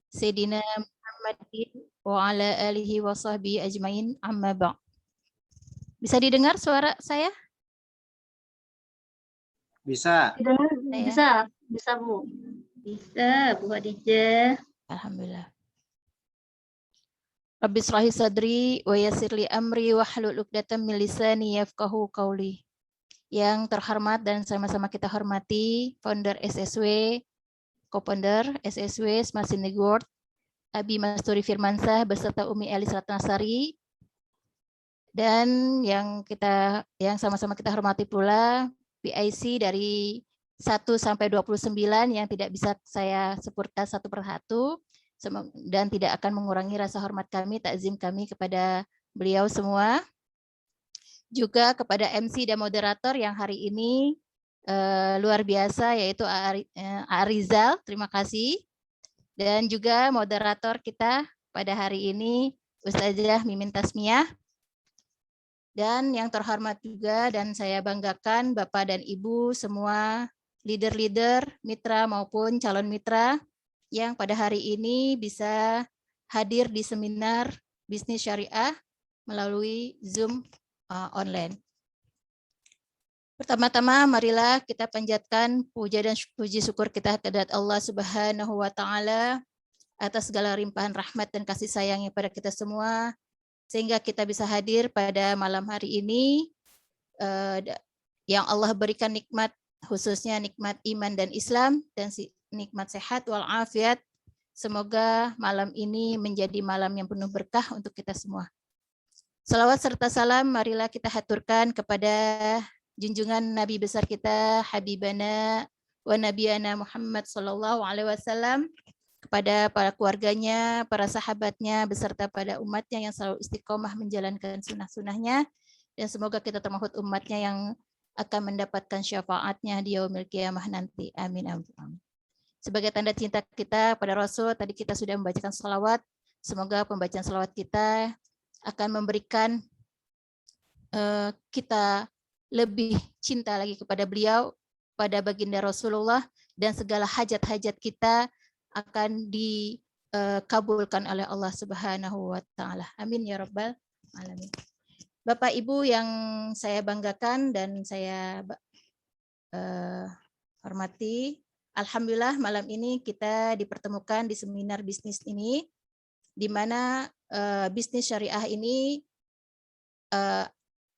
Sayyidina Muhammadin wa ala alihi wa sahbihi ajmain, amma ba'd. Bisa didengar suara saya? Bisa. Bisa Bu. Bisa Bu Khadijah. Alhamdulillah. Rabbi shrahli sadri wa yassirli amri wahlul 'uqdatam min lisani yafqahu qawli. Yang terhormat dan sama-sama kita hormati founder SSW, co-founder SSW Smart Network, Abi Masturi Firmansyah beserta Umi Elis Ratnasari, dan yang sama-sama kita hormati pula PIC dari 1 sampai 29 yang tidak bisa saya sebutkan satu persatu dan tidak akan mengurangi rasa hormat kami, takzim kami kepada beliau semua. Juga kepada MC dan moderator yang hari ini luar biasa, yaitu Arizal, terima kasih. Dan juga moderator kita pada hari ini Ustazah Mimin Tasmiyah. Dan yang terhormat juga dan saya banggakan Bapak dan Ibu semua leader-leader, mitra maupun calon mitra yang pada hari ini bisa hadir di seminar bisnis syariah melalui Zoom online. Pertama-tama marilah kita panjatkan puja dan puji syukur kita kepada Allah Subhanahu wa taala atas segala limpahan rahmat dan kasih sayangnya pada kita semua, sehingga kita bisa hadir pada malam hari ini yang Allah berikan nikmat, khususnya nikmat iman dan Islam dan nikmat sehat walafiat. Semoga malam ini menjadi malam yang penuh berkah untuk kita semua. Salawat serta salam marilah kita haturkan kepada junjungan Nabi besar kita, Habibana wa Nabiyana Muhammad sallallahu alaihi wasallam, kepada para keluarganya, para sahabatnya, beserta pada umatnya yang selalu istiqomah menjalankan sunnah-sunnahnya, dan semoga kita termasuk umatnya yang akan mendapatkan syafaatnya di yaumil qiyamah nanti. Amin, amin. Sebagai tanda cinta kita pada Rasul, tadi kita sudah membacakan salawat. Semoga pembacaan salawat kita akan memberikan kita lebih cinta lagi kepada beliau, pada baginda Rasulullah, dan segala hajat-hajat kita akan dikabulkan oleh Allah Subhanahu wa taala. Amin ya rabbal alamin. Bapak Ibu yang saya banggakan dan saya hormati, alhamdulillah malam ini kita dipertemukan di seminar bisnis ini, di mana bisnis syariah ini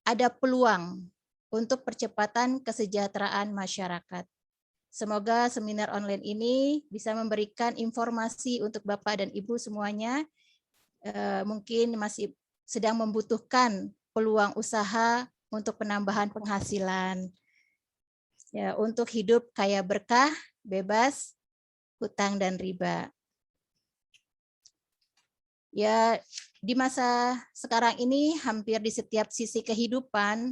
ada peluang untuk percepatan kesejahteraan masyarakat. Semoga seminar online ini bisa memberikan informasi untuk Bapak dan Ibu semuanya, mungkin masih sedang membutuhkan peluang usaha untuk penambahan penghasilan, ya, untuk hidup kaya berkah, bebas hutang dan riba. Ya, di masa sekarang ini hampir di setiap sisi kehidupan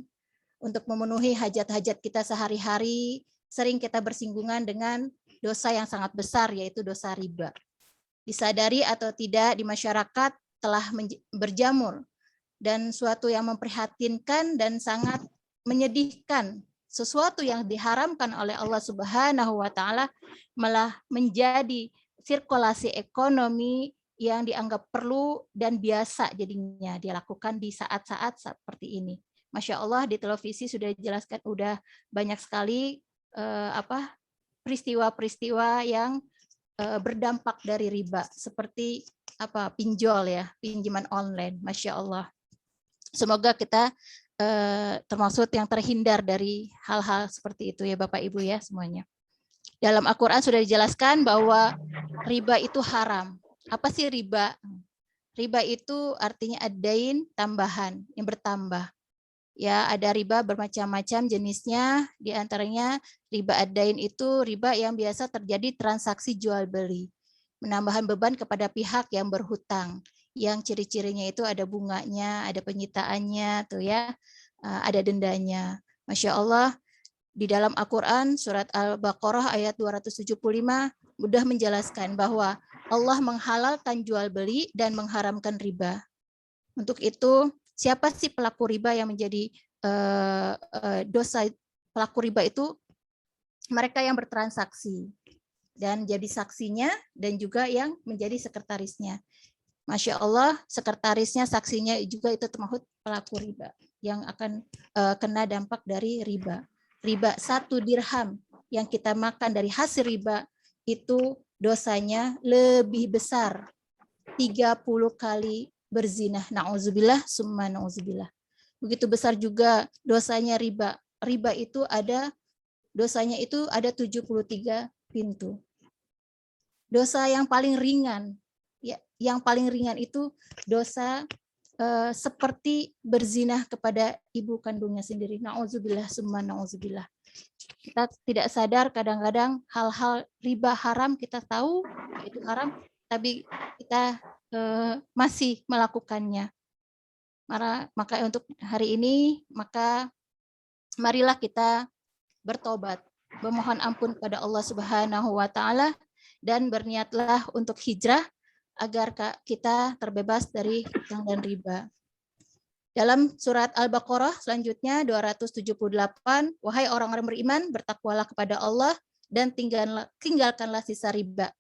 untuk memenuhi hajat-hajat kita sehari-hari sering kita bersinggungan dengan dosa yang sangat besar, yaitu dosa riba. Disadari atau tidak di masyarakat telah berjamur, dan suatu yang memprihatinkan dan sangat menyedihkan, sesuatu yang diharamkan oleh Allah Subhanahu wa taala malah menjadi sirkulasi ekonomi yang dianggap perlu dan biasa jadinya dilakukan di saat-saat seperti ini. Masya Allah, di televisi sudah dijelaskan, udah banyak sekali peristiwa-peristiwa yang berdampak dari riba, seperti pinjol, ya, pinjaman online. Masya Allah. Semoga kita termasuk yang terhindar dari hal-hal seperti itu, ya Bapak Ibu ya semuanya. Dalam Al-Quran sudah dijelaskan bahwa riba itu haram. Apa sih riba? Riba itu artinya adain, tambahan, yang bertambah. Ya, ada riba bermacam-macam jenisnya, di antaranya riba adain itu riba yang biasa terjadi transaksi jual beli, menambahkan beban kepada pihak yang berhutang, yang ciri-cirinya itu ada bunganya, ada penyitaannya, tuh ya, ada dendanya. Masya Allah, di dalam Al-Quran surat Al-Baqarah ayat 275 mudah menjelaskan bahwa Allah menghalalkan jual beli dan mengharamkan riba. Untuk itu, siapa sih pelaku riba yang menjadi dosa? Pelaku riba itu mereka yang bertransaksi. dan jadi saksinya dan juga yang menjadi sekretarisnya. Masya Allah, sekretarisnya, saksinya juga itu termasuk pelaku riba yang akan kena dampak dari riba. Riba 1 dirham yang kita makan dari hasil riba itu dosanya lebih besar 30 kali berzina. Na'udzubillah, summa na'udzubillah. Begitu besar juga dosanya riba. Riba itu ada dosanya itu ada 73 pintu. Dosa yang paling ringan, ya, yang paling ringan itu dosa seperti berzina kepada ibu kandungnya sendiri. Na'udzubillah, summa na'udzubillah. Kita tidak sadar kadang-kadang hal-hal riba haram kita tahu itu haram, tapi kita masih melakukannya. Maka untuk hari ini, maka marilah kita bertobat, memohon ampun pada Allah Subhanahu wa taala dan berniatlah untuk hijrah agar kita terbebas dari hutang dan riba. Dalam surat Al-Baqarah selanjutnya 278, wahai orang-orang beriman, bertakwalah kepada Allah dan tinggalkanlah sisa riba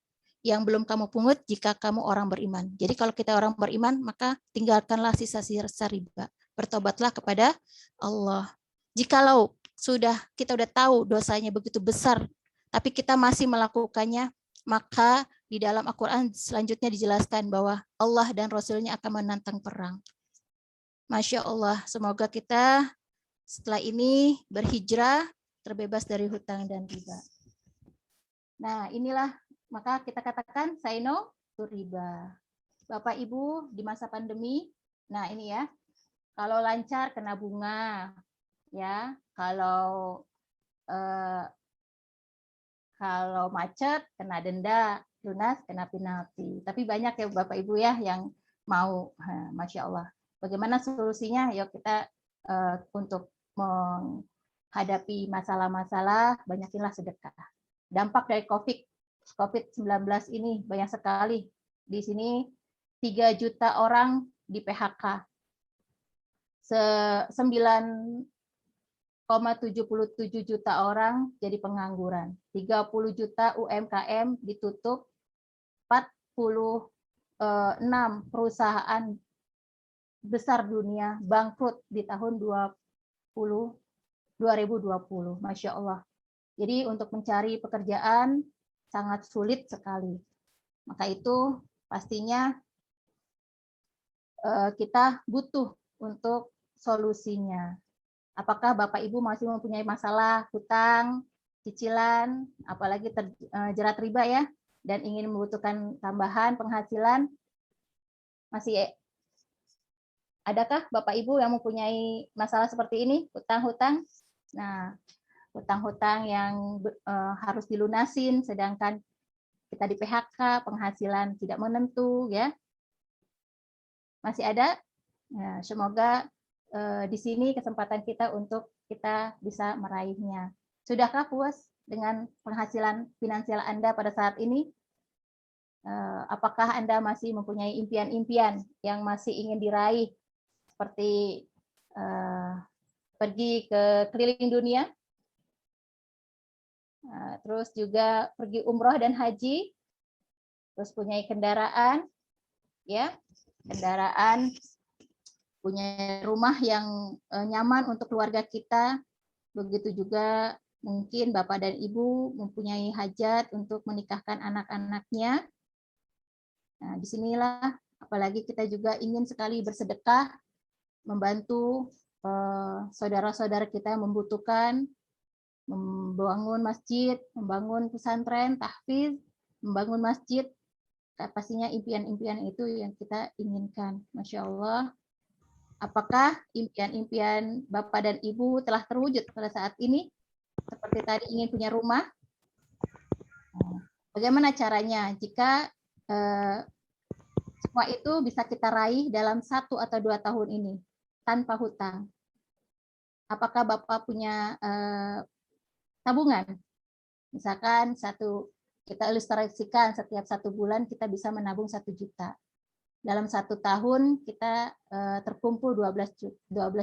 yang belum kamu pungut jika kamu orang beriman. Jadi kalau kita orang beriman, maka tinggalkanlah sisa-sisa riba. Bertobatlah kepada Allah. Jikalau kita udah tahu dosanya begitu besar, tapi kita masih melakukannya, maka di dalam Al-Quran selanjutnya dijelaskan bahwa Allah dan Rasul-Nya akan menantang perang. Masya Allah, semoga kita setelah ini berhijrah, terbebas dari hutang dan riba. Nah, inilah maka kita katakan say no to riba. Bapak Ibu di masa pandemi, nah ini ya, kalau lancar kena bunga, ya, kalau macet kena denda, lunas kena penalti. Tapi banyak ya Bapak Ibu ya yang mau, Masya Allah. Bagaimana solusinya? Yuk kita untuk menghadapi masalah-masalah, banyakinlah sedekah. Dampak dari COVID-19 ini banyak sekali. Di sini 3 juta orang di PHK. 9,77 juta orang jadi pengangguran. 30 juta UMKM ditutup. 46 perusahaan besar dunia bangkrut di tahun 2020. Masya Allah. Jadi untuk mencari pekerjaan sangat sulit sekali. Maka itu pastinya kita butuh untuk solusinya. Apakah Bapak Ibu masih mempunyai masalah hutang, cicilan, apalagi terjerat riba ya, dan ingin membutuhkan tambahan penghasilan? Masih adakah Bapak Ibu yang mempunyai masalah seperti ini, hutang-hutang? Nah, hutang-hutang yang harus dilunasin, sedangkan kita di PHK, penghasilan tidak menentu, ya. Masih ada? Nah, semoga di sini kesempatan kita untuk kita bisa meraihnya. Sudahkah puas dengan penghasilan finansial Anda pada saat ini? Apakah Anda masih mempunyai impian-impian yang masih ingin diraih, seperti pergi ke keliling dunia, terus juga pergi umroh dan haji, terus punya kendaraan, ya, kendaraan, punya rumah yang nyaman untuk keluarga kita. Begitu juga mungkin Bapak dan Ibu mempunyai hajat untuk menikahkan anak-anaknya. Nah, disinilah apalagi kita juga ingin sekali bersedekah, membantu saudara-saudara kita yang membutuhkan, membangun masjid, membangun pesantren, tahfiz, membangun masjid. Pastinya impian-impian itu yang kita inginkan. Masya Allah. Apakah impian-impian Bapak dan Ibu telah terwujud pada saat ini? Seperti tadi ingin punya rumah. Bagaimana caranya jika semua itu bisa kita raih dalam 1 atau 2 tahun ini tanpa hutang? Apakah Bapak punya tabungan? Misalkan kita ilustrasikan setiap 1 bulan kita bisa menabung 1 juta. Dalam 1 tahun kita terkumpul 12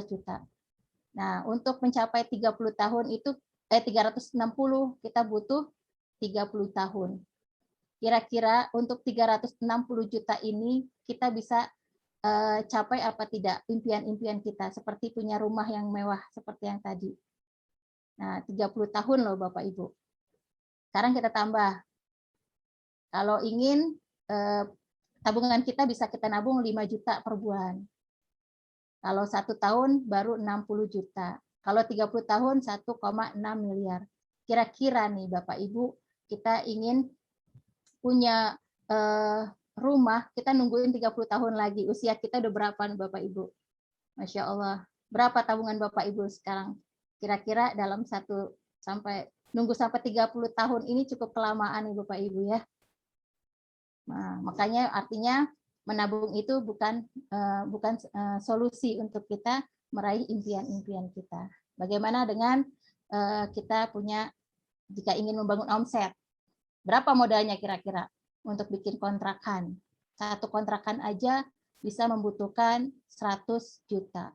juta. Nah, untuk mencapai 30 tahun itu 360 kita butuh 30 tahun. Kira-kira untuk 360 juta ini kita bisa capai apa tidak impian-impian kita, seperti punya rumah yang mewah seperti yang tadi. Nah, 30 tahun loh Bapak Ibu. Sekarang kita tambah. Kalau ingin tabungan kita bisa kita nabung 5 juta per bulan. Kalau 1 tahun baru 60 juta. Kalau 30 tahun 1,6 miliar. Kira-kira nih Bapak Ibu, kita ingin punya rumah, kita nungguin 30 tahun lagi. Usia kita udah berapa nih Bapak Ibu? Masya Allah. Berapa tabungan Bapak Ibu sekarang? Kira-kira dalam nunggu sampai 30 tahun ini cukup kelamaan nih Bapak Ibu ya. Nah, makanya artinya menabung itu bukan solusi untuk kita meraih impian-impian kita. Bagaimana dengan kita punya, jika ingin membangun omset, berapa modalnya kira-kira untuk bikin kontrakan? Satu kontrakan aja bisa membutuhkan 100 juta.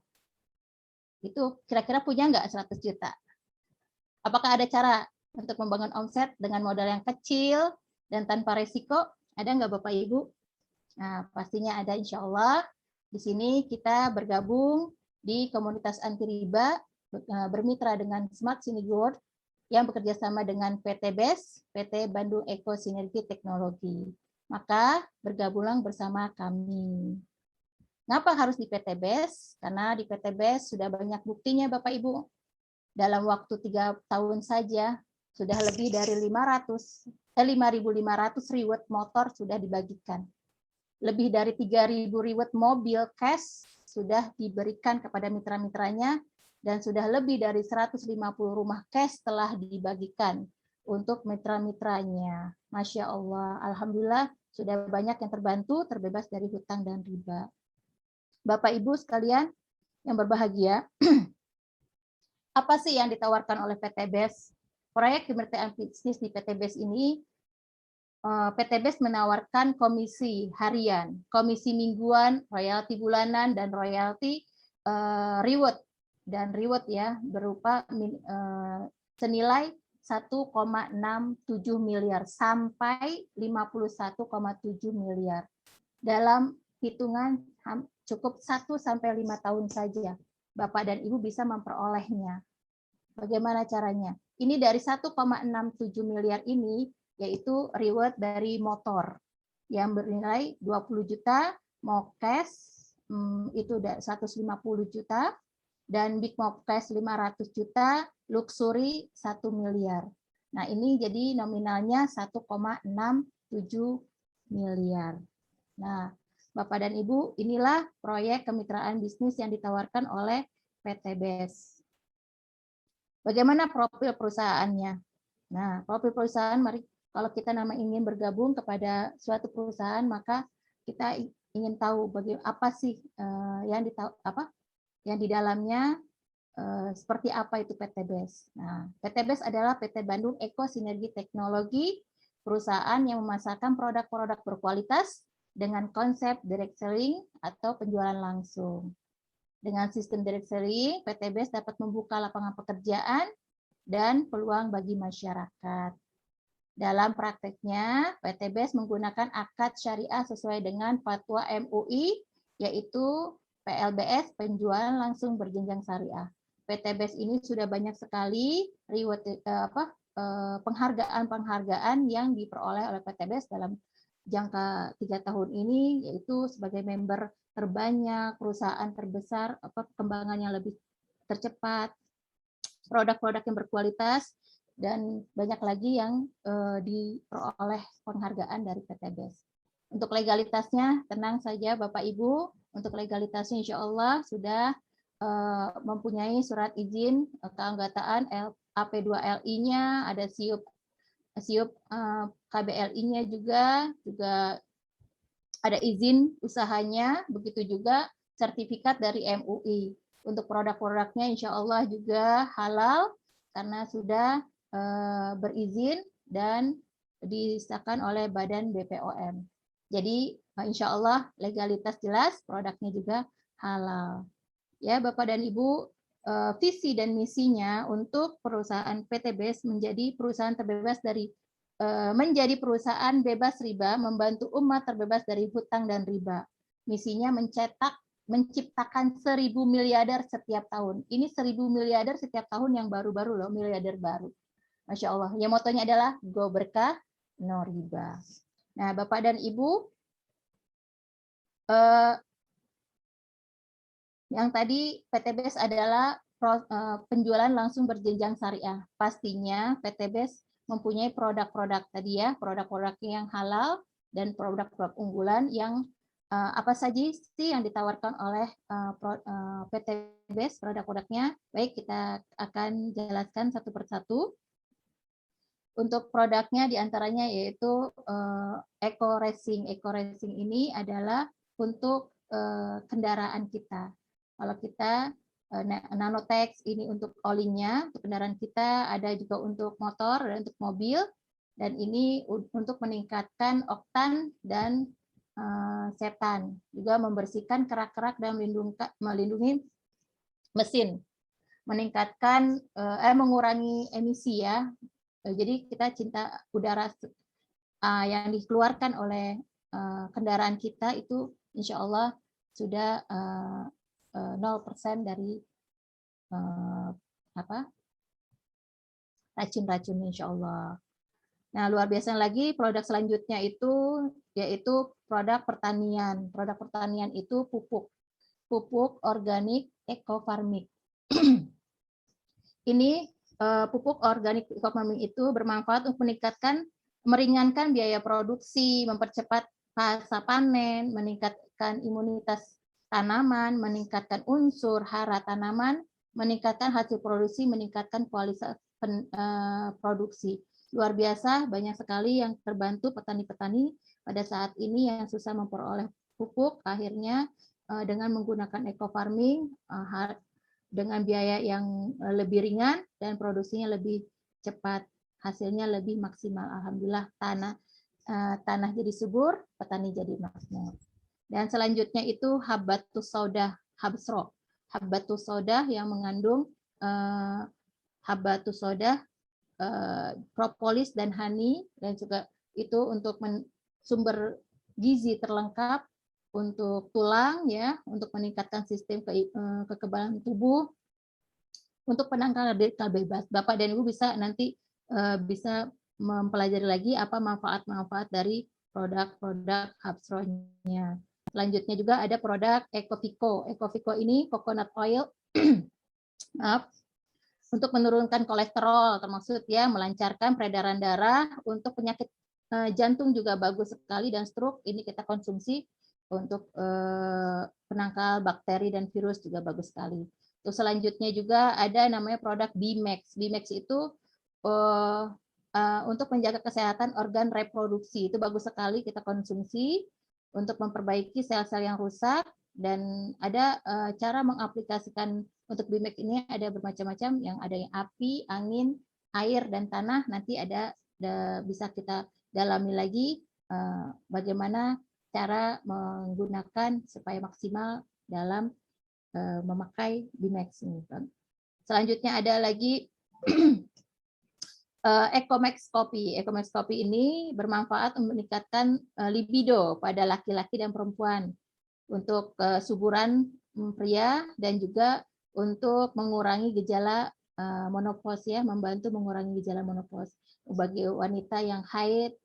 Itu kira-kira punya nggak 100 juta? Apakah ada cara untuk membangun omset dengan modal yang kecil dan tanpa resiko? Ada nggak Bapak Ibu? Nah, pastinya ada insya Allah. Di sini kita bergabung di komunitas anti riba, bermitra dengan Smart Synergy yang bekerja sama dengan PT BES, PT Bandung Eko Sinergi Teknologi. Maka bergabunglah bersama kami. Kenapa harus di PT BES? Karena di PT BES sudah banyak buktinya Bapak Ibu. Dalam waktu 3 tahun saja sudah lebih dari 5.500 reward motor sudah dibagikan. Lebih dari 3.000 reward mobil cash sudah diberikan kepada mitra-mitranya, dan sudah lebih dari 150 rumah cash telah dibagikan untuk mitra-mitranya. Masya Allah, Alhamdulillah sudah banyak yang terbantu, terbebas dari hutang dan riba. Bapak Ibu sekalian yang berbahagia, apa sih yang ditawarkan oleh PT BES? Proyek kemitraan bisnis di PT BES ini, PT BES menawarkan komisi harian, komisi mingguan, royalti bulanan, dan royalti reward. Dan reward ya berupa senilai 1,67 miliar sampai 51,7 miliar. Dalam hitungan cukup 1-5 tahun saja, Bapak dan Ibu bisa memperolehnya. Bagaimana caranya? Ini dari 1,67 miliar ini, yaitu reward dari motor yang bernilai 20 juta, mau cash itu 150 juta, dan big mob cash 500 juta, luxury 1 miliar. Nah, ini jadi nominalnya 1,67 miliar. Nah, Bapak dan Ibu, inilah proyek kemitraan bisnis yang ditawarkan oleh PT BES. Bagaimana profil perusahaannya? Nah, profil perusahaan, mari kalau kita ingin bergabung kepada suatu perusahaan, maka kita ingin tahu apa sih yang di dalamnya, seperti apa itu PT BES. Nah, PT BES adalah PT Bandung Eko Sinergi Teknologi, perusahaan yang memasarkan produk-produk berkualitas dengan konsep direct selling atau penjualan langsung. Dengan sistem direct selling, PT BES dapat membuka lapangan pekerjaan dan peluang bagi masyarakat. Dalam prakteknya, PT BES menggunakan akad syariah sesuai dengan fatwa MUI, yaitu PLBS, penjualan langsung berjenjang syariah. PT BES ini sudah banyak sekali penghargaan-penghargaan yang diperoleh oleh PT BES dalam jangka 3 tahun ini, yaitu sebagai member terbanyak, perusahaan terbesar, perkembangan yang lebih tercepat, produk-produk yang berkualitas, dan banyak lagi yang diperoleh penghargaan dari PT BES. Untuk legalitasnya, tenang saja Bapak Ibu, untuk legalitasnya insya Allah sudah mempunyai surat izin keanggotaan AP2LI-nya, ada SIUP KBLI-nya juga ada izin usahanya, begitu juga sertifikat dari MUI. Untuk produk-produknya insya Allah juga halal karena sudah berizin dan disahkan oleh Badan BPOM. Jadi insya Allah legalitas jelas, produknya juga halal. Ya Bapak dan Ibu, visi dan misinya untuk perusahaan PT BES menjadi perusahaan terbebas dari menjadi perusahaan bebas riba, membantu umat terbebas dari hutang dan riba. Misinya menciptakan 1.000 miliarder setiap tahun. Ini 1.000 miliarder setiap tahun yang baru-baru loh, miliarder baru. Masya Allah. Yang motonya adalah Go Berkah, No Riba. Nah, Bapak dan Ibu, yang tadi PTBS adalah penjualan langsung berjenjang syariah. Pastinya PTBS mempunyai produk-produk tadi ya, produk-produk yang halal dan produk-produk unggulan yang apa saja sih yang ditawarkan oleh PTBS produk-produknya. Baik, kita akan jelaskan satu persatu. Untuk produknya diantaranya yaitu Eco Racing. Eco Racing ini adalah untuk kendaraan kita. Kalau kita Nanotex ini untuk olinya, untuk kendaraan kita, ada juga untuk motor dan untuk mobil, dan ini untuk meningkatkan oktan dan setan, juga membersihkan kerak-kerak dan melindungi mesin, meningkatkan mengurangi emisi ya. Jadi kita cinta udara yang dikeluarkan oleh kendaraan kita itu insya Allah sudah 0% dari racun-racun insya Allah. Nah, luar biasa lagi produk selanjutnya itu yaitu produk pertanian. Produk pertanian itu pupuk organik eco farming. Ini pupuk organik eco farming itu bermanfaat untuk meringankan biaya produksi, mempercepat masa panen, meningkatkan imunitas tanaman, meningkatkan unsur hara tanaman, meningkatkan hasil produksi, meningkatkan kualitas produksi. Luar biasa, banyak sekali yang terbantu petani-petani pada saat ini yang susah memperoleh pupuk, akhirnya dengan menggunakan eco farming dengan biaya yang lebih ringan dan produksinya lebih cepat, hasilnya lebih maksimal. Alhamdulillah tanah jadi subur, petani jadi makmur. Dan selanjutnya itu Habbatus Saudah, Habsro. Habbatus Saudah yang mengandung Habbatus Saudah, propolis dan honey, dan juga itu untuk sumber gizi terlengkap untuk tulang ya, untuk meningkatkan sistem kekebalan tubuh, untuk penangkal radikal bebas. Bapak dan Ibu bisa nanti bisa mempelajari lagi apa manfaat-manfaat dari produk-produk Habsro-nya. Selanjutnya juga ada produk Ecovico. Ecovico ini coconut oil maaf, untuk menurunkan kolesterol, termasuk ya melancarkan peredaran darah, untuk penyakit jantung juga bagus sekali, dan stroke ini kita konsumsi untuk penangkal bakteri dan virus juga bagus sekali. Terus selanjutnya juga ada namanya produk Bimax. Bimax itu untuk menjaga kesehatan organ reproduksi, itu bagus sekali kita konsumsi untuk memperbaiki sel-sel yang rusak, dan ada cara mengaplikasikan untuk Bimax ini ada bermacam-macam, yang ada yang api, angin, air, dan tanah. Nanti ada bisa kita dalami lagi bagaimana cara menggunakan supaya maksimal dalam memakai Bimax ini. Selanjutnya ada lagi Ecomax Kopi. Ecomax Kopi ini bermanfaat untuk meningkatkan libido pada laki-laki dan perempuan, untuk kesuburan pria, dan juga untuk mengurangi gejala menopause ya, membantu mengurangi gejala menopause. Bagi wanita yang haid,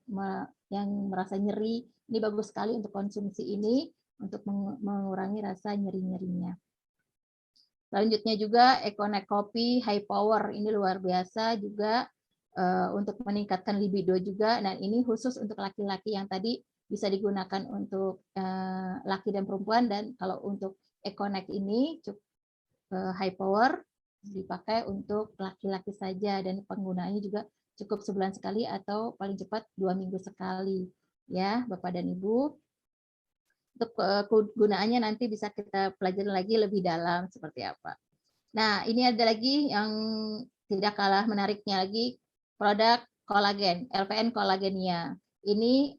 yang merasa nyeri, ini bagus sekali untuk konsumsi ini untuk mengurangi rasa nyeri-nyerinya. Selanjutnya juga Econex Kopi High Power, ini luar biasa juga untuk meningkatkan libido juga. Nah, ini khusus untuk laki-laki, yang tadi bisa digunakan untuk laki dan perempuan, dan kalau untuk Econex ini high power dipakai untuk laki-laki saja, dan penggunaannya juga cukup sebulan sekali atau paling cepat 2 minggu sekali ya Bapak dan Ibu. Untuk kegunaannya nanti bisa kita pelajari lagi lebih dalam seperti apa. Nah, ini ada lagi yang tidak kalah menariknya lagi, produk kolagen, LPN Kolagenia. Ini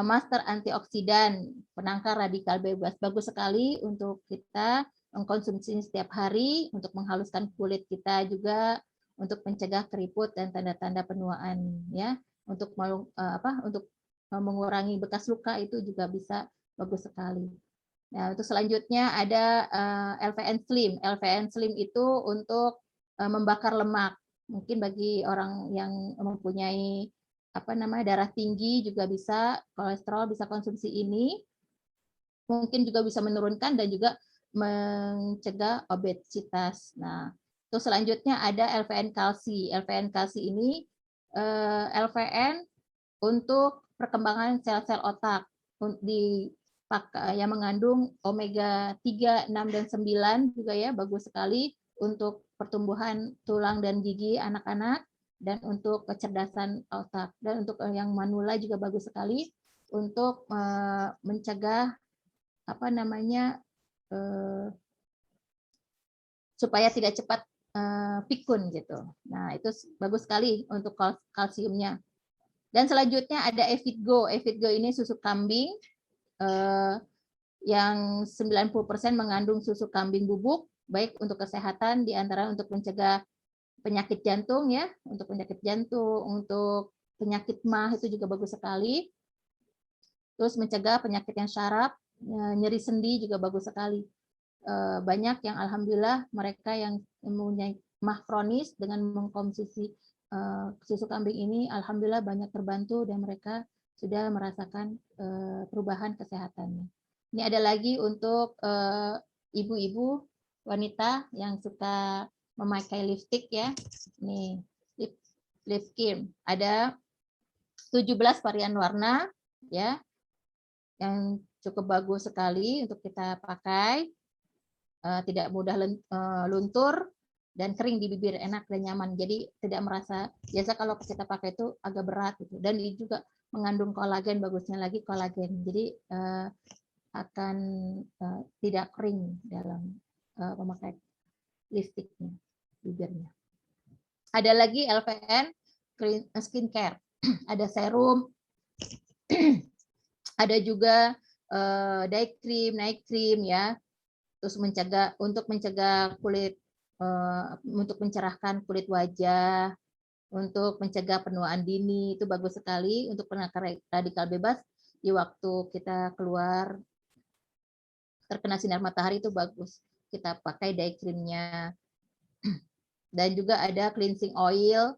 master antioksidan, penangkal radikal bebas, bagus sekali untuk kita mengkonsumsi setiap hari, untuk menghaluskan kulit kita juga, untuk mencegah keriput dan tanda-tanda penuaan ya. untuk mengurangi bekas luka itu juga bisa bagus sekali. Nah, untuk selanjutnya ada LVN Slim. LVN Slim itu untuk membakar lemak. Mungkin bagi orang yang mempunyai darah tinggi juga bisa, kolesterol bisa konsumsi ini. Mungkin juga bisa menurunkan dan juga mencegah obesitas. Nah, terus selanjutnya ada LVN kalsi. LVN kalsi ini LVN untuk perkembangan sel-sel otak yang mengandung omega 3, 6 dan 9 juga ya, bagus sekali untuk pertumbuhan tulang dan gigi anak-anak dan untuk kecerdasan otak. Dan untuk yang manula juga bagus sekali untuk mencegah supaya tidak cepat pikun gitu. Nah, itu bagus sekali untuk kalsiumnya. Dan selanjutnya ada Evitgo. Evitgo ini susu kambing yang 90% mengandung susu kambing bubuk, baik untuk kesehatan, diantara untuk mencegah penyakit jantung ya, untuk penyakit jantung, untuk penyakit MAH itu juga bagus sekali. Terus mencegah penyakit yang syaraf, nyeri sendi juga bagus sekali. Banyak yang alhamdulillah mereka yang mempunyai MAH kronis dengan mengkonsumsi susu kambing ini, alhamdulillah banyak terbantu dan mereka sudah merasakan perubahan kesehatannya. Ini ada lagi untuk ibu-ibu wanita yang suka memakai lipstick ya. Nih, lip cream. Ada 17 varian warna ya, yang cukup bagus sekali untuk kita pakai. Tidak mudah luntur dan kering di bibir, enak dan nyaman. Jadi tidak merasa, biasa kalau kita pakai itu agak berat gitu. Dan ini juga mengandung kolagen, bagusnya lagi kolagen. Jadi akan tidak kering dalam memakai lipstiknya, bibirnya. Ada lagi LVN skincare. Ada serum, ada juga day cream, night cream ya. Terus untuk mencegah kulit, untuk mencerahkan kulit wajah, untuk mencegah penuaan dini, itu bagus sekali untuk penangkal radikal bebas di waktu kita keluar terkena sinar matahari, itu bagus kita pakai day creamnya. Dan juga ada cleansing oil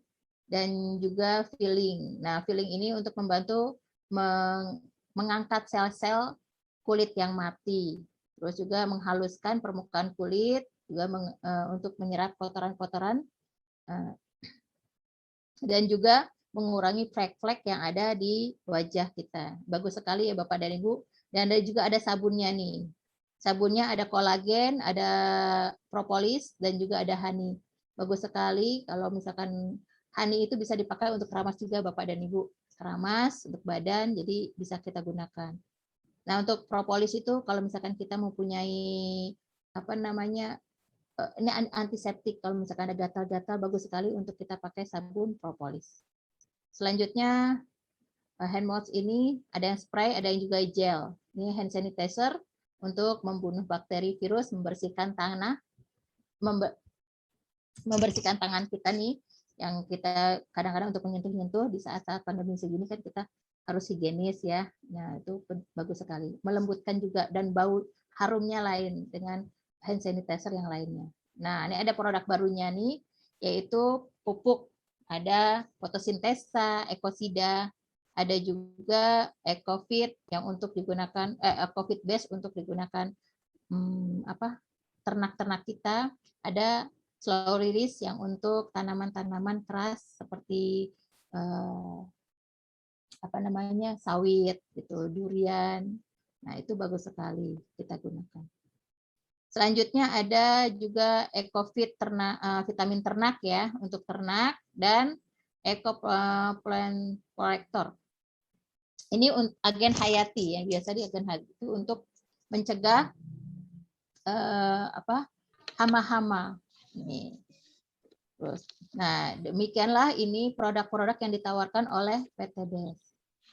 dan juga filling. Nah, filling ini untuk membantu mengangkat sel-sel kulit yang mati. Terus juga menghaluskan permukaan kulit, juga untuk menyerap kotoran-kotoran, dan juga mengurangi flek-flek yang ada di wajah kita. Bagus sekali ya Bapak dan Ibu. Dan ada sabunnya nih. Sabunnya ada kolagen, ada propolis, dan juga ada honey. Bagus sekali kalau misalkan honey itu bisa dipakai untuk keramas juga Bapak dan Ibu. Keramas untuk badan, jadi bisa kita gunakan. Nah, untuk propolis itu kalau misalkan kita mempunyai ini antiseptik, kalau misalkan ada gatal-gatal, bagus sekali untuk kita pakai sabun propolis. Selanjutnya hand wash ini ada yang spray, ada yang juga gel. Ini hand sanitizer untuk membunuh bakteri, virus, membersihkan tangan kita nih, yang kita kadang-kadang untuk menyentuh-nyentuh di saat-saat pandemi segini kan kita harus higienis ya. Nah, itu bagus sekali. Melembutkan juga dan bau harumnya lain dengan hand sanitizer yang lainnya. Nah, ini ada produk barunya nih, yaitu pupuk. Ada fotosintesa, ekosida, ada juga EcoFit yang untuk digunakan EcoFit base untuk digunakan ternak-ternak kita. Ada slow release yang untuk tanaman-tanaman keras seperti sawit gitu, durian. Nah, itu bagus sekali kita gunakan. Selanjutnya ada juga EcoFit vitamin ternak ya, untuk ternak, dan EcoPlant Protector. Ini agen hayati ya, biasanya agen hayati itu untuk mencegah hama-hama. Ini. Terus, nah demikianlah ini produk-produk yang ditawarkan oleh PTBES.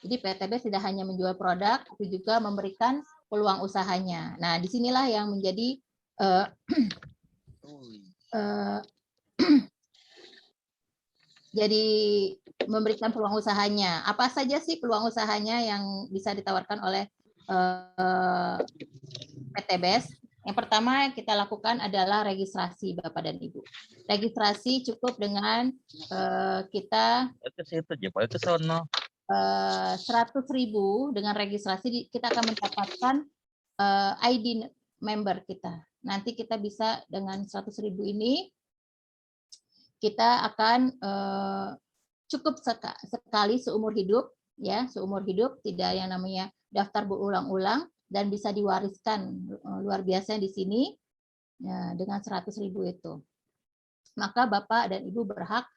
Jadi PTBES tidak hanya menjual produk, tapi juga memberikan peluang usahanya. Nah, disinilah yang menjadi jadi memberikan peluang usahanya. Apa saja sih peluang usahanya yang bisa ditawarkan oleh PTBS? Yang pertama yang kita lakukan adalah registrasi Bapak dan Ibu. Registrasi cukup dengan kita 100.000 dengan registrasi kita akan mendapatkan ID member kita. Nanti kita bisa dengan 100.000 ini kita akan cukup sekali seumur hidup, ya, seumur hidup, tidak yang namanya daftar berulang-ulang dan bisa diwariskan. Luar biasa di sini ya, dengan 100.000 itu. Maka Bapak dan Ibu berhak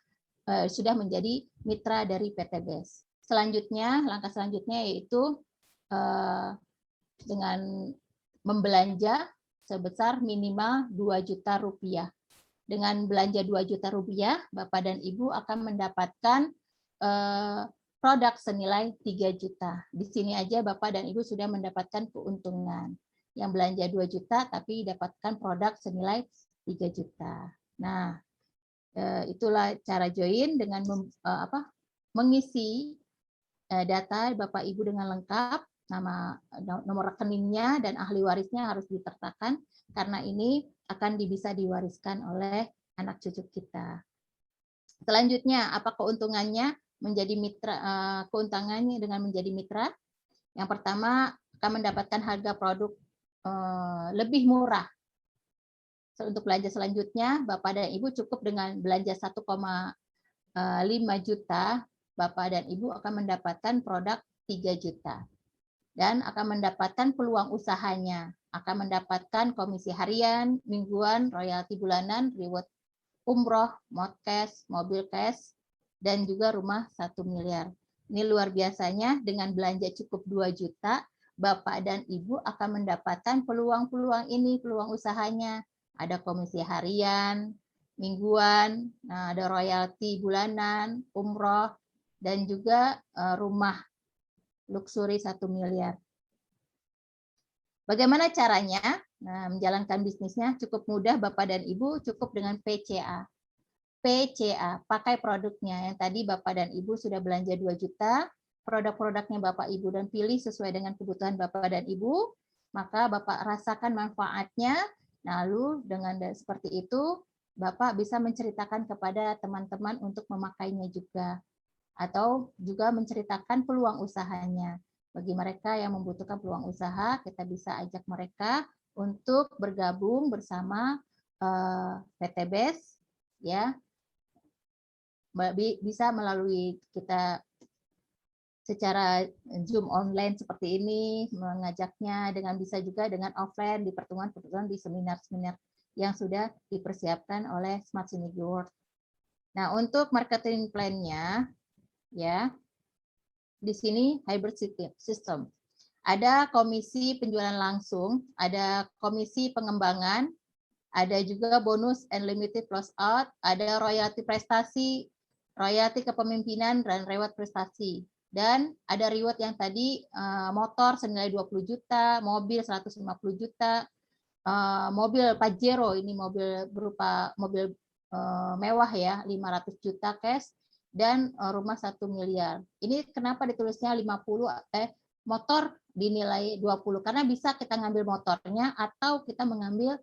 sudah menjadi mitra dari PTBS. Selanjutnya, langkah selanjutnya yaitu dengan membelanja sebesar minimal 2 juta rupiah. Dengan belanja 2 juta rupiah, Bapak dan Ibu akan mendapatkan produk senilai 3 juta. Di sini aja Bapak dan Ibu sudah mendapatkan keuntungan. Yang belanja 2 juta tapi dapatkan produk senilai 3 juta. Nah, itulah cara join dengan mengisi data Bapak Ibu dengan lengkap, nama, nomor rekeningnya dan ahli warisnya harus ditertakan karena ini akan bisa diwariskan oleh anak cucu kita. Selanjutnya, apa keuntungannya menjadi mitra? Keuntungannya dengan menjadi mitra, yang pertama akan mendapatkan harga produk lebih murah. Untuk belanja selanjutnya, Bapak dan Ibu cukup dengan belanja 1,5 juta, Bapak dan Ibu akan mendapatkan produk 3 juta. Dan akan mendapatkan peluang usahanya, akan mendapatkan komisi harian, mingguan, royalti bulanan, reward umroh, modcash, mobil cash, dan juga rumah 1 miliar. Ini luar biasanya dengan belanja cukup 2 juta, Bapak dan Ibu akan mendapatkan peluang-peluang ini, peluang usahanya. Ada komisi harian, mingguan, ada royalti bulanan, umroh, dan juga rumah luxury 1 miliar. Bagaimana caranya? Nah, menjalankan bisnisnya cukup mudah Bapak dan Ibu, cukup dengan PCA. PCA, pakai produknya. Yang tadi Bapak dan Ibu sudah belanja 2 juta, produk-produknya Bapak Ibu dan pilih sesuai dengan kebutuhan Bapak dan Ibu, maka Bapak rasakan manfaatnya. Lalu dengan seperti itu, Bapak bisa menceritakan kepada teman-teman untuk memakainya juga. Atau juga menceritakan peluang usahanya. Bagi mereka yang membutuhkan peluang usaha, kita bisa ajak mereka untuk bergabung bersama PTBS, ya, bisa melalui kita secara Zoom online seperti ini, mengajaknya dengan bisa juga dengan offline di pertemuan-pertemuan di seminar-seminar yang sudah dipersiapkan oleh Smart Synergy World. Nah, untuk marketing plan-nya, ya, di sini hybrid system. Ada komisi penjualan langsung, ada komisi pengembangan, ada juga bonus and limited close out, ada royalti prestasi, royalti kepemimpinan, dan reward prestasi. Dan ada reward yang tadi motor senilai 20 juta, mobil 150 juta, mobil Pajero, ini mobil berupa mobil mewah ya, 500 juta cash, dan rumah 1 miliar. Ini kenapa ditulisnya 50 motor dinilai 20? Karena bisa kita ngambil motornya atau kita mengambil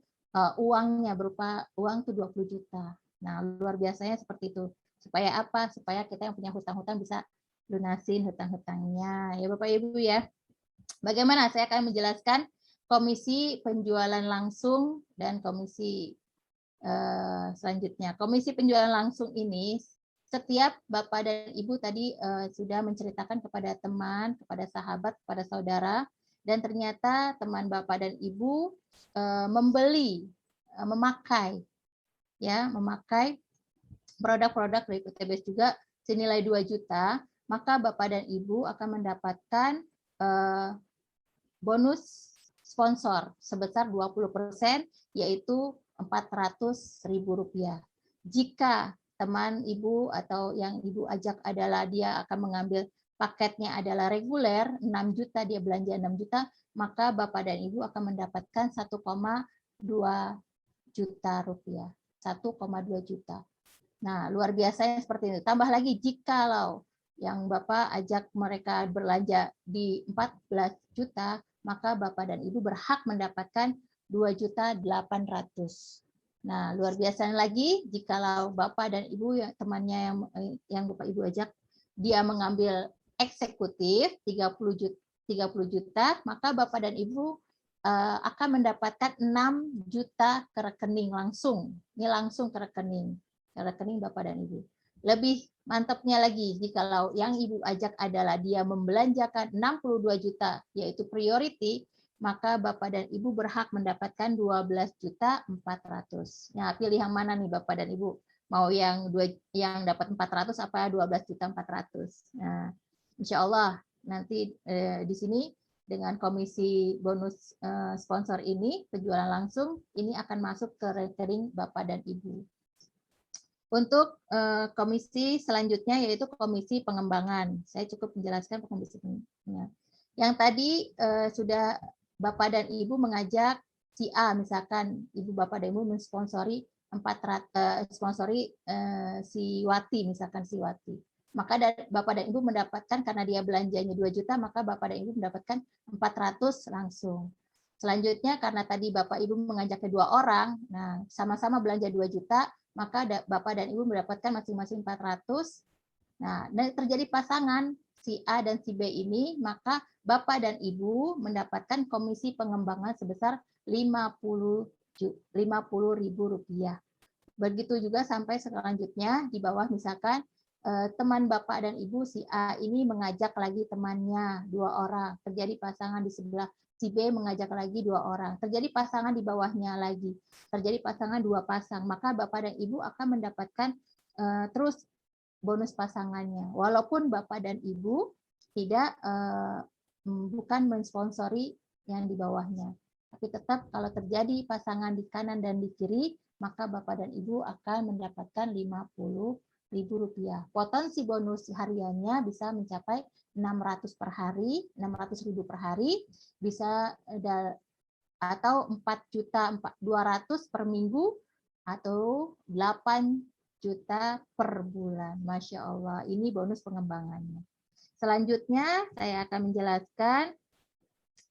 uangnya berupa uang tuh 20 juta. Nah, luar biasanya seperti itu. Supaya apa? Supaya kita yang punya hutang-hutang bisa lunasin hutang-hutangnya. Ya Bapak Ibu ya. Bagaimana? Saya akan menjelaskan komisi penjualan langsung dan komisi selanjutnya. Komisi penjualan langsung ini setiap Bapak dan Ibu tadi sudah menceritakan kepada teman, kepada sahabat, kepada saudara, dan ternyata teman Bapak dan Ibu membeli, memakai produk-produk dari PTBS juga senilai 2 juta, maka Bapak dan Ibu akan mendapatkan bonus sponsor sebesar 20%, yaitu Rp400.000. Jika teman Ibu atau yang Ibu ajak adalah dia akan mengambil paketnya adalah reguler, 6 juta, dia belanja 6 juta, maka Bapak dan Ibu akan mendapatkan 1,2 juta rupiah. 1,2 juta. Nah, luar biasanya seperti itu. Tambah lagi jikalau yang Bapak ajak mereka belanja di 14 juta, maka Bapak dan Ibu berhak mendapatkan 2.800.000. Nah, luar biasa lagi jikalau Bapak dan Ibu yang temannya yang Bapak Ibu ajak dia mengambil eksekutif 30 juta, maka Bapak dan Ibu akan mendapatkan 6 juta ke rekening langsung. Ini langsung ke rekening Bapak dan Ibu. Lebih mantapnya lagi, jikalau yang Ibu ajak adalah dia membelanjakan 62 juta, yaitu priority, maka Bapak dan Ibu berhak mendapatkan 12.400.000. Nah, pilih yang mana nih Bapak dan Ibu? Mau yang dapat 400 apa 12.400.000? Nah, insya Allah nanti di sini dengan komisi bonus sponsor ini, penjualan langsung, ini akan masuk ke rekening Bapak dan Ibu. Untuk komisi selanjutnya yaitu komisi pengembangan. Saya cukup menjelaskan komisi pengembangan. Yang tadi sudah Bapak dan Ibu mengajak si A, misalkan Ibu Bapak dan Ibu mensponsori si Wati, misalkan si Wati. Maka Bapak dan Ibu mendapatkan, karena dia belanjanya 2 juta, maka Bapak dan Ibu mendapatkan 400 langsung. Selanjutnya karena tadi Bapak Ibu mengajak kedua orang, nah sama-sama belanja 2 juta, maka Bapak dan Ibu mendapatkan masing-masing 400. Nah, terjadi pasangan si A dan si B ini, maka Bapak dan Ibu mendapatkan komisi pengembangan sebesar 50.000 rupiah. Begitu juga sampai selanjutnya di bawah, misalkan teman Bapak dan Ibu si A ini mengajak lagi temannya 2 orang, terjadi pasangan di sebelah, si B mengajak lagi 2 orang, terjadi pasangan di bawahnya lagi, terjadi pasangan 2 pasang, maka Bapak dan Ibu akan mendapatkan terus bonus pasangannya, walaupun Bapak dan Ibu tidak bukan mensponsori yang di bawahnya. Tapi tetap kalau terjadi pasangan di kanan dan di kiri, maka Bapak dan Ibu akan mendapatkan 50.000 rupiah. Potensi bonus hariannya bisa mencapai 600 per hari, 600.000 per hari, bisa atau 4.200.000 per minggu, atau 8 juta per bulan. Masya Allah, ini bonus pengembangannya. Selanjutnya saya akan menjelaskan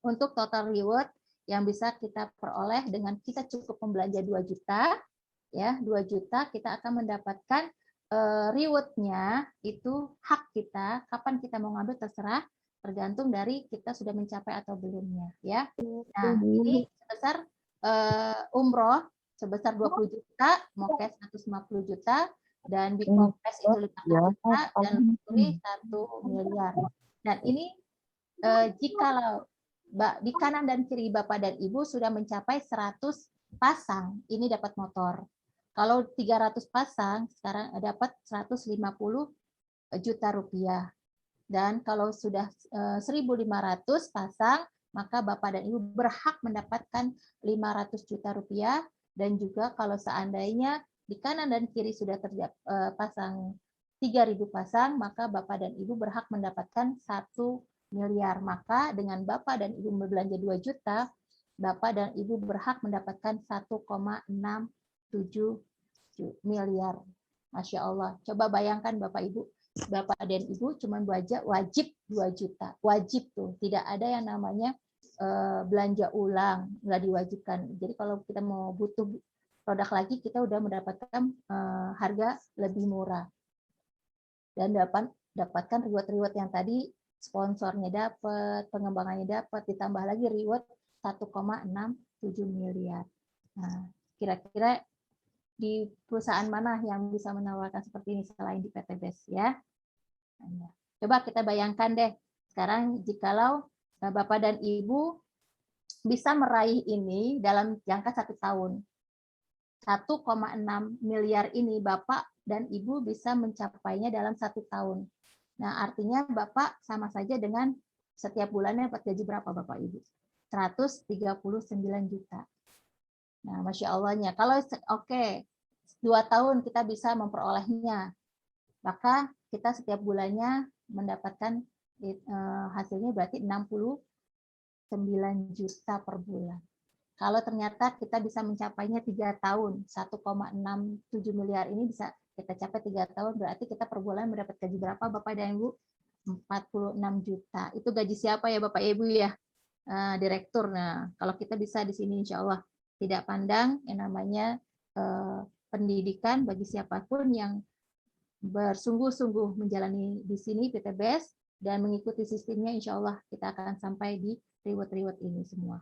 untuk total reward yang bisa kita peroleh dengan kita cukup membelanja 2 juta, ya 2 juta kita akan mendapatkan reward-nya itu hak kita, kapan kita mau ngambil terserah, tergantung dari kita sudah mencapai atau belumnya, ya. Nah, ini sebesar umroh sebesar 20 juta, mokes 150 juta, dan Big Compres itu 50 juta, dan Luturi 1 miliar. Dan ini jikalau di kanan dan kiri Bapak dan Ibu sudah mencapai 100 pasang, ini dapat motor. Kalau 300 pasang, sekarang dapat 150 juta rupiah. Dan kalau sudah 1.500 pasang, maka Bapak dan Ibu berhak mendapatkan 500 juta rupiah. Dan juga kalau seandainya di kanan dan kiri sudah pasang 3.000 pasang, maka Bapak dan Ibu berhak mendapatkan 1 miliar. Maka dengan Bapak dan Ibu berbelanja 2 juta, Bapak dan Ibu berhak mendapatkan 1,67 miliar. Masya Allah. Coba bayangkan Bapak dan Ibu cuma wajib 2 juta. Wajib tuh. Tidak ada yang namanya belanja ulang. Nggak diwajibkan. Jadi kalau kita mau butuh produk lagi, kita udah mendapatkan harga lebih murah. Dan dapatkan reward-reward yang tadi, sponsornya dapat, pengembangannya dapat, ditambah lagi reward 1,67 miliar. Nah, kira-kira di perusahaan mana yang bisa menawarkan seperti ini selain di PT BES, ya? Nah, coba kita bayangkan deh, sekarang jikalau Bapak dan Ibu bisa meraih ini dalam jangka 1 tahun. 1,6 miliar ini Bapak dan Ibu bisa mencapainya dalam 1 tahun. Nah, artinya Bapak sama saja dengan setiap bulannya dapat gaji berapa Bapak Ibu? 139 juta. Nah, Masya Allahnya. Kalau 2 tahun kita bisa memperolehnya, maka kita setiap bulannya mendapatkan hasilnya berarti 69 juta per bulan. Kalau ternyata kita bisa mencapainya 3 tahun, 1,67 miliar ini bisa kita capai 3 tahun, berarti kita per bulan mendapat gaji berapa Bapak dan Ibu? 46 juta. Itu gaji siapa ya Bapak Ibu ya? Direktur. Nah, kalau kita bisa di sini insya Allah tidak pandang yang namanya pendidikan bagi siapapun yang bersungguh-sungguh menjalani di sini PTBS dan mengikuti sistemnya, insya Allah kita akan sampai di reward-reward ini semua.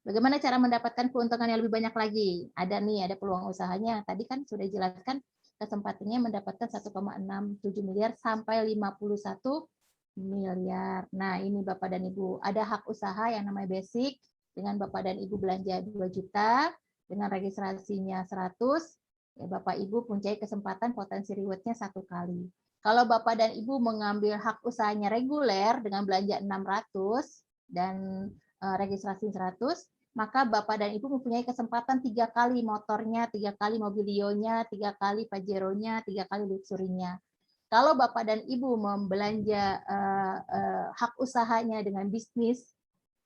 Bagaimana cara mendapatkan keuntungan yang lebih banyak lagi? Ada nih, ada peluang usahanya. Tadi kan sudah dijelaskan kesempatannya mendapatkan 1,67 miliar sampai 51 miliar. Nah, ini Bapak dan Ibu, ada hak usaha yang namanya basic, dengan Bapak dan Ibu belanja 2 juta, dengan registrasinya 100, ya Bapak Ibu punya kesempatan potensi reward-nya 1 kali. Kalau Bapak dan Ibu mengambil hak usahanya reguler dengan belanja 600 dan registrasi 100, maka Bapak dan Ibu mempunyai kesempatan 3 kali motornya, 3 kali mobilionya, 3 kali pajeronya, 3 kali luxurinya. Kalau Bapak dan Ibu membelanja hak usahanya dengan bisnis,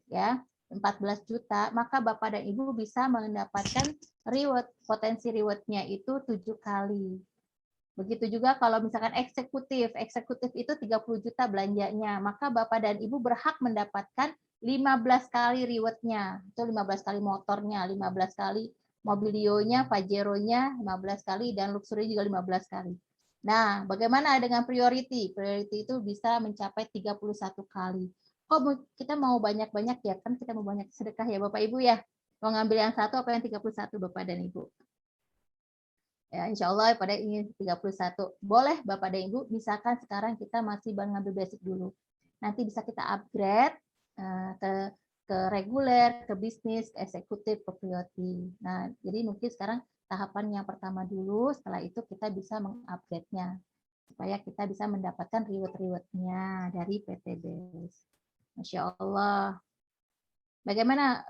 ya 14 juta, maka Bapak dan Ibu bisa mendapatkan reward, potensi reward-nya itu 7 kali. Begitu juga kalau misalkan eksekutif itu 30 juta belanjanya, maka Bapak dan Ibu berhak mendapatkan 15 kali reward-nya. Itu 15 kali motornya, 15 kali mobilionya, pajeronya 15 kali, dan luxury juga 15 kali. Nah, bagaimana dengan priority? Priority itu bisa mencapai 31 kali. Kok kita mau banyak-banyak ya? Kan kita mau banyak sedekah ya Bapak Ibu ya? Mau ngambil yang satu apa yang 31 Bapak dan Ibu? Ya, insya Allah pada ingin 31. Boleh Bapak dan Ibu, misalkan sekarang kita masih ngambil basic dulu. Nanti bisa kita upgrade ke reguler, ke bisnis, ke eksekutif, ke priority. Nah, jadi mungkin sekarang tahapan yang pertama dulu, setelah itu kita bisa mengupgrade-nya. Supaya kita bisa mendapatkan reward-reward-nya dari PTBS. Masya Allah. Bagaimana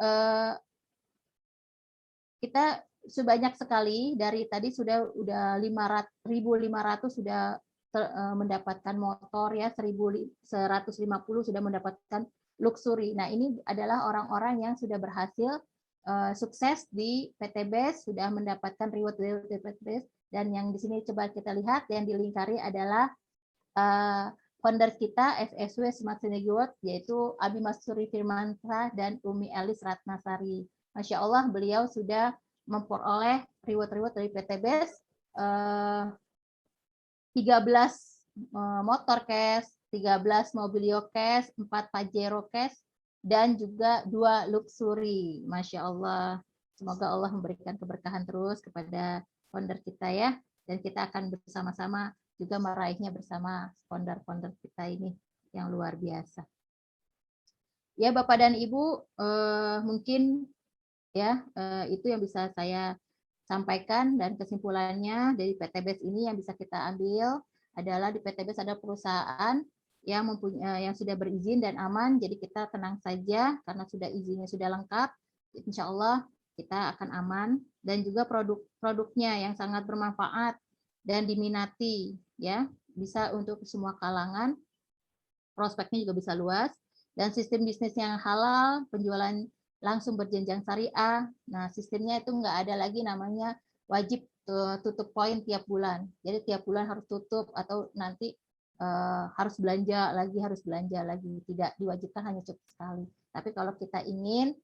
kita sebanyak sekali dari tadi sudah 1.500 sudah mendapatkan motor ya, 1.150 sudah mendapatkan luxury. Nah, ini adalah orang-orang yang sudah berhasil sukses di PTBS, sudah mendapatkan reward PTBS, dan yang di sini coba kita lihat yang dilingkari adalah founder kita FSW Smart Synergy World, yaitu Abi Masuri Firmansyah dan Umi Elis Ratnasari. Masya Allah, beliau sudah memperoleh reward-reward dari PTBS 13 motor cash, 13 mobilio cash, 4 pajero cash, dan juga 2 luxury. Masya Allah. Semoga Allah memberikan keberkahan terus kepada founder kita ya. Dan kita akan bersama-sama juga meraihnya bersama founder-founder kita ini yang luar biasa. Ya Bapak dan Ibu, mungkin ya itu yang bisa saya sampaikan, dan kesimpulannya dari PTBS ini yang bisa kita ambil adalah di PTBS ada perusahaan yang mempunyai yang sudah berizin dan aman, jadi kita tenang saja karena sudah izinnya sudah lengkap, insya Allah kita akan aman, dan juga produk-produknya yang sangat bermanfaat dan diminati ya, bisa untuk semua kalangan, prospeknya juga bisa luas, dan sistem bisnis yang halal, penjualan langsung berjenjang syariah. Nah, sistemnya itu nggak ada lagi namanya wajib tutup poin tiap bulan. Jadi tiap bulan harus tutup atau nanti harus belanja lagi. Tidak diwajibkan, hanya cukup sekali. Tapi kalau kita ingin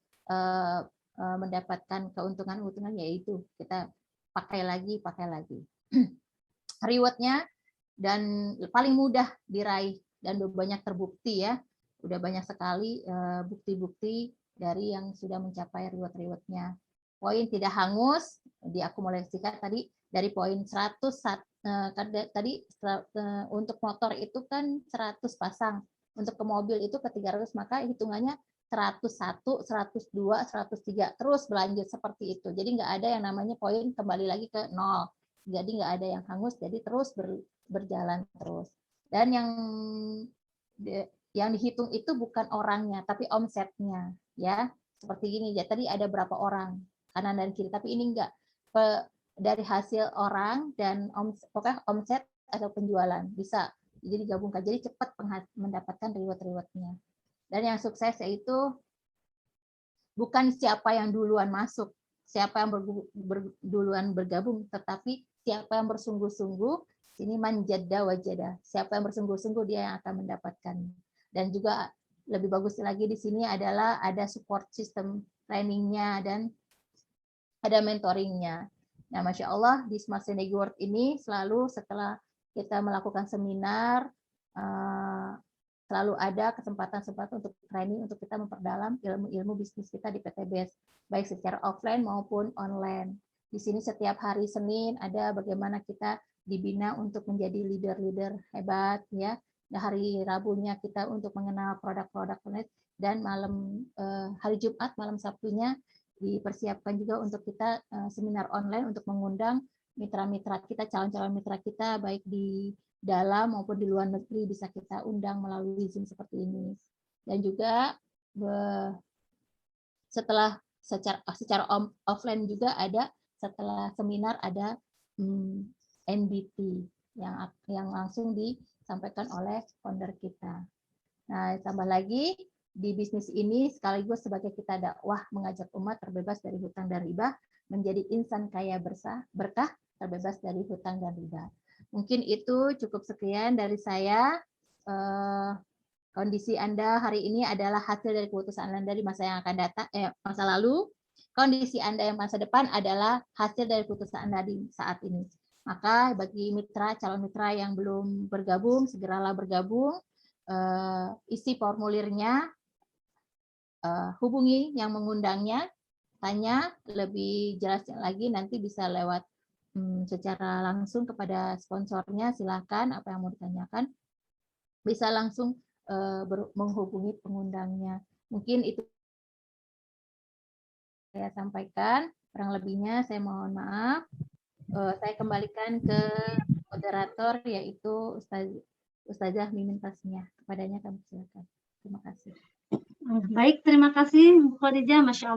mendapatkan keuntungan yaitu kita pakai lagi. Reward-nya dan paling mudah diraih dan banyak terbukti ya. Udah banyak sekali bukti-bukti dari yang sudah mencapai reward-reward-nya. Poin tidak hangus, diakumulasikan tadi dari poin 100, tadi untuk motor itu kan 100 pasang, untuk ke mobil itu ke 300, maka hitungannya 101, 102, 103, terus berlanjut seperti itu. Jadi nggak ada yang namanya poin kembali lagi ke 0. Jadi nggak ada yang hangus, jadi terus berjalan terus. Dan yang dihitung itu bukan orangnya, tapi omsetnya, ya. Seperti gini, ya tadi ada berapa orang kanan dan kiri, tapi ini enggak dari hasil orang dan omset atau penjualan bisa jadi digabungkan, jadi cepat mendapatkan reward-rewardnya. Dan yang sukses yaitu bukan siapa yang duluan masuk, siapa yang duluan bergabung, tetapi siapa yang bersungguh-sungguh, sini manjadda wajada. Siapa yang bersungguh-sungguh dia yang akan mendapatkan. Dan juga lebih bagus lagi di sini adalah ada support system trainingnya dan ada mentoringnya. Nah, Masya Allah di Smart Synergy World ini selalu setelah kita melakukan seminar, selalu ada kesempatan-kesempatan untuk training, untuk kita memperdalam ilmu-ilmu bisnis kita di PTBS, baik secara offline maupun online. Di sini setiap hari Senin ada bagaimana kita dibina untuk menjadi leader-leader hebat, ya. Nah, hari Rabunya kita untuk mengenal produk-produk dan malam hari Jumat, malam Sabtunya dipersiapkan juga untuk kita seminar online untuk mengundang mitra-mitra kita, calon-calon mitra kita, baik di dalam maupun di luar negeri bisa kita undang melalui Zoom seperti ini. Dan juga setelah secara offline juga ada, setelah seminar ada NBT yang langsung disampaikan oleh founder kita. Nah, tambah lagi di bisnis ini sekaligus sebagai kita dakwah mengajak umat terbebas dari hutang dan riba menjadi insan kaya berkah, terbebas dari hutang dan riba. Mungkin itu cukup sekian dari saya. Kondisi Anda hari ini adalah hasil dari keputusan Anda dari masa yang akan datang, masa lalu. Kondisi Anda yang masa depan adalah hasil dari keputusan Anda di saat ini. Maka bagi mitra, calon mitra yang belum bergabung, segeralah bergabung. Isi formulirnya, hubungi yang mengundangnya, tanya lebih jelas lagi, nanti bisa lewat secara langsung kepada sponsornya, silakan apa yang mau ditanyakan bisa langsung menghubungi pengundangnya. Mungkin itu saya sampaikan, kurang lebihnya saya mohon maaf. Saya kembalikan ke moderator yaitu Ustazah Mimin Tasmiah. Kepadanya kami silakan. Terima kasih. Baik, terima kasih Bu Khadijah, Masya Allah.